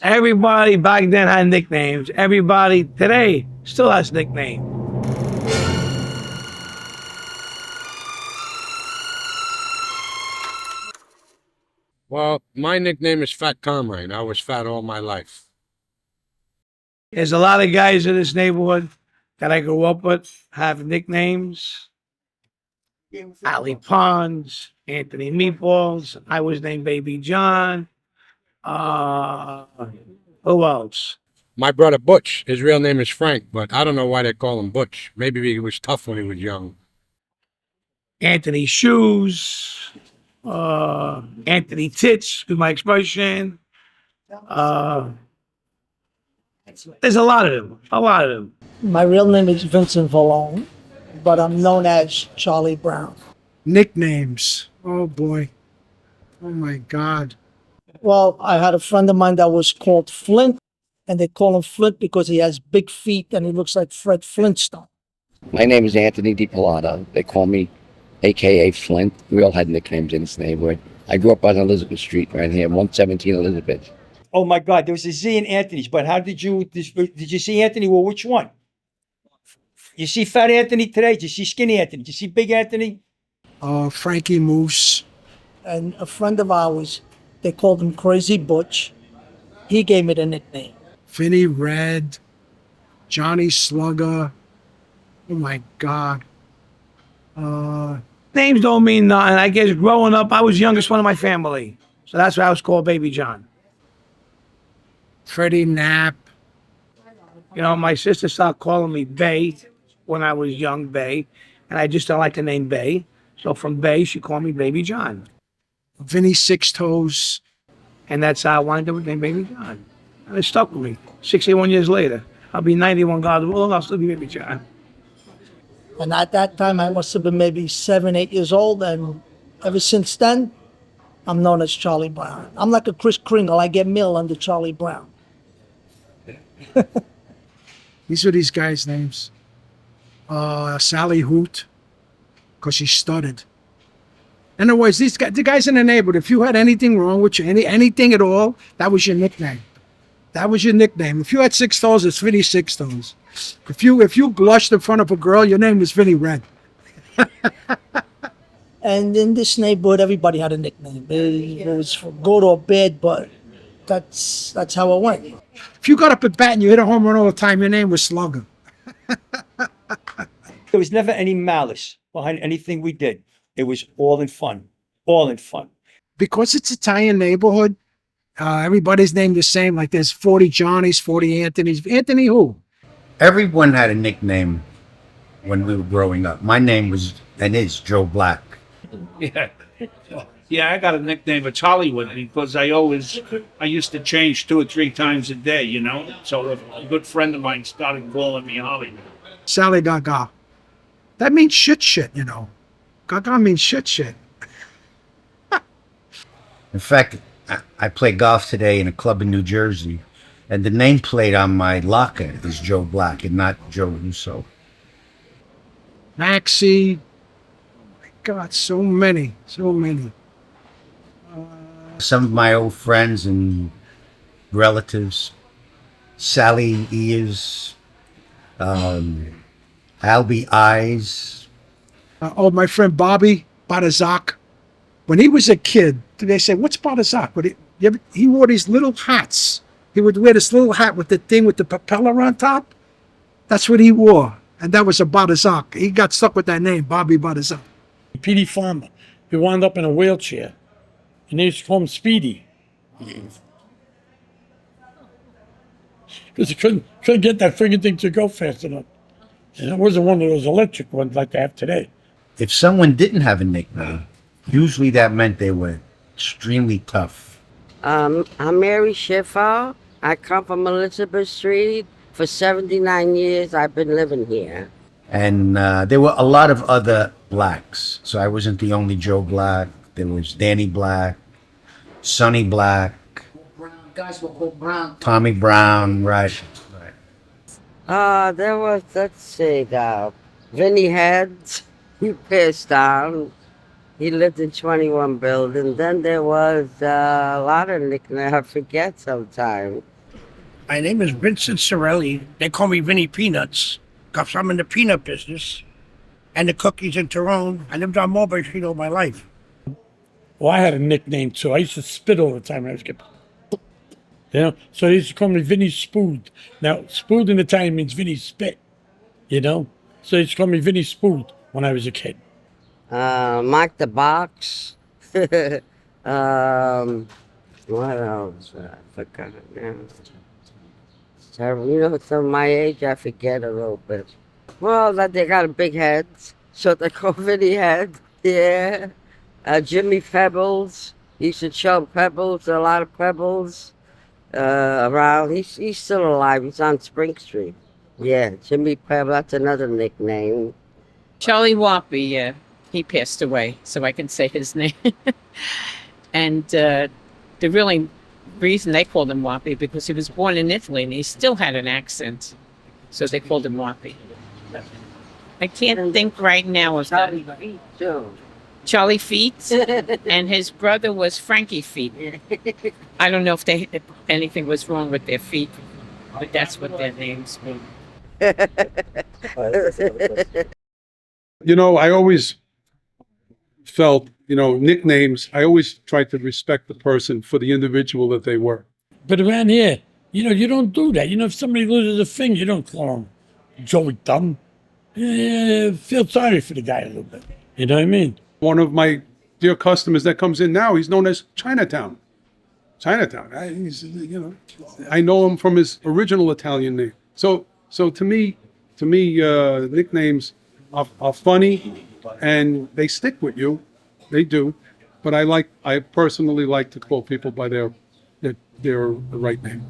Everybody back then had nicknames. Everybody today still has nicknames. Well, my nickname is Fat Carmine. I was fat all my life. There's a lot of guys in this neighborhood that I grew up with have nicknames. Ali Pons, Anthony Meatballs. I was named Baby John. Uh, who else? My brother Butch, his real name is Frank, but I don't know why they call him Butch. Maybe he was tough when he was young. Anthony Shoes. Anthony Tits, is my expression. There's a lot of them. A lot of them. My real name is Vincent Vallone, but I'm known as Charlie Brown. Nicknames. Oh boy. Oh my God. Well, I had a friend of mine that was called Flint, and they call him Flint because he has big feet and he looks like Fred Flintstone. My name is Anthony DiPilato. They call me AKA Flint. We all had nicknames in this neighborhood. I grew up on Elizabeth Street right here, 117 Elizabeth. Oh my God, there was a Z in Anthony's, but how did you see Anthony? Well, which one? You see Fat Anthony today? Did you see Skinny Anthony? Did you see Big Anthony? Frankie Moose. And a friend of ours, they called him Crazy Butch. He gave me the nickname. Vinny Red. Johnny Slugger. Oh my God. Names don't mean nothing. I guess growing up, I was the youngest one in my family. So that's why I was called Baby John. Freddie Knapp. You know, my sister started calling me Bay when I was young, Bay. And I just don't like the name Bay. So from Bay, she called me Baby John. Vinny Six Toes. And that's how I wanted to name Baby John. And it stuck with me. 61 years later. I'll be 91, God willing, I'll still be Baby John. And at that time, I must have been maybe 7, 8 years old. And ever since then, I'm known as Charlie Brown. I'm like a Kris Kringle. I get mail under Charlie Brown. These are these guys' names. Sally Hoot, because she stuttered. In other words, the guys in the neighborhood, if you had anything wrong with you, anything at all, that was your nickname. That was your nickname. If you had 6 toes, it's Vinny Six Toes. If you blushed in front of a girl, your name was Vinny Red. And in this neighborhood, everybody had a nickname. It was for good or bad, but that's how it went. If you got up at bat and you hit a home run all the time, your name was Slugger. There was never any malice behind anything we did. It was all in fun. All in fun. Because it's Italian neighborhood, everybody's named the same. Like there's 40 Johnnies, 40 Anthonys. Anthony who? Everyone had a nickname when we were growing up. My name was and is Joe Black. Yeah, I got a nickname of Hollywood because I used to change 2 or 3 times a day, you know? So a good friend of mine started calling me Hollywood. Sally Gaga. That means shit, you know. Gaga means shit. In fact, I play golf today in a club in New Jersey, and the nameplate on my locker is Joe Black and not Joe Russo. Maxie. Oh my God, so many. Some of my old friends and relatives, Sally Ears, Albie Eyes. My friend Bobby Badazak. When he was a kid, they said, "What's Badazak?" But he wore these little hats. He would wear this little hat with the thing with the propeller on top. That's what he wore, and that was a Badazak. He got stuck with that name, Bobby Badazak. Petey Farmer. He wound up in a wheelchair, and they used to call him Speedy. Because he couldn't get that friggin' thing to go fast enough. And it wasn't one of those electric ones like they have today. If someone didn't have a nickname, usually that meant they were extremely tough. I'm Mary Schiffer. I come from Elizabeth Street. For 79 years, I've been living here. And there were a lot of other blacks. So I wasn't the only Joe Black. There was Danny Black, Sonny Black, Guys were called Brown. Tommy Brown, right. There was, let's see, Vinny Heads. He passed down. He lived in 21 building. Then there was a lot of nicknames. I forget sometimes. My name is Vincent Sorelli. They call me Vinny Peanuts because I'm in the peanut business and the cookies in Tyrone. I lived on Mulberry Street all my life. Well, I had a nickname too. I used to spit all the time when I was a kid. You know, so they used to call me Vinny Spood. Now, Spood in Italian means Vinny spit, you know? So they used to call me Vinny Spood when I was a kid. Mike the Box. What else? I forgot now. You know, some of my age, I forget a little bit. Well, that they got a big head, so they call Vinny Head. Yeah. Jimmy Pebbles. He used to chug pebbles, a lot of pebbles around. He's still alive. He's on Spring Street. Yeah, Jimmy Pebbles. That's another nickname. Charlie Whoppy, yeah. He passed away, so I can say his name. And the really reason they called him Whoppy because he was born in Italy and he still had an accent, so they called him Whoppy. I can't think right now of Charlie that. Feet, too. Charlie Feet, and his brother was Frankie Feet. I don't know if anything was wrong with their feet, but that's what their names were. You know, I always felt, nicknames, I always tried to respect the person for the individual that they were. But around here, you don't do that. If somebody loses a finger, you don't call him Joey Thumb. Feel sorry for the guy a little bit. You know what I mean? One of my dear customers that comes in now, he's known as Chinatown. Chinatown. I know him from his original Italian name. So to me, nicknames are funny and they stick with you. They do. But I personally like to call people by their right name.